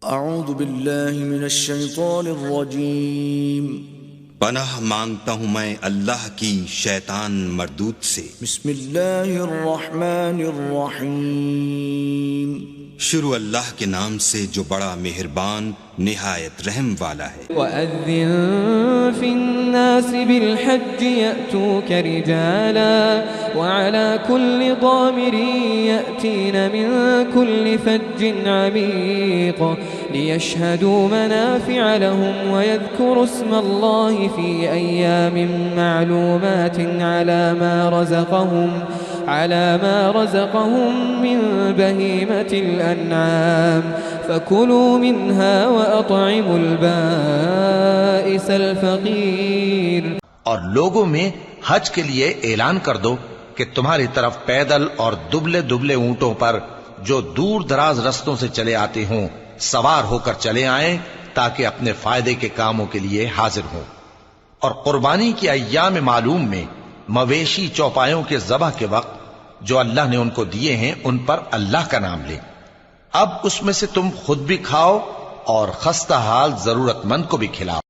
اعوذ باللہ من الشیطان الرجیم پناہ مانگتا ہوں میں اللہ کی شیطان مردود سے۔ بسم اللہ الرحمن الرحیم شروع اللہ کے نام سے جو بڑا مہربان نہایت رحم والا ہے۔ وَأَذِّن فِي النَّاسِ بِالْحَجِّ يَأْتُوكَ رِجَالًا وَعَلَى كُلِّ ضَامِرٍ يَأْتِينَ مِنْ كُلِّ فَجٍّ عَمِيقٍ لِيَشْهَدُوا مَنَافِعَ لَهُمْ وَيَذْكُرُوا اسْمَ اللَّهِ فِي أَيَّامٍ مَّعْلُومَاتٍ على ما رزقهم من بهيمة الأنعام فكلوا منها وأطعموا البائس الفقير۔ اور لوگوں میں حج کے لیے اعلان کر دو کہ تمہاری طرف پیدل اور دبلے دبلے اونٹوں پر جو دور دراز رستوں سے چلے آتے ہوں سوار ہو کر چلے آئیں تاکہ اپنے فائدے کے کاموں کے لیے حاضر ہوں، اور قربانی کی ایام معلوم میں مویشی چوپایوں کے ذبح کے وقت جو اللہ نے ان کو دیے ہیں ان پر اللہ کا نام لیں۔ اب اس میں سے تم خود بھی کھاؤ اور خستہ حال ضرورت مند کو بھی کھلاؤ۔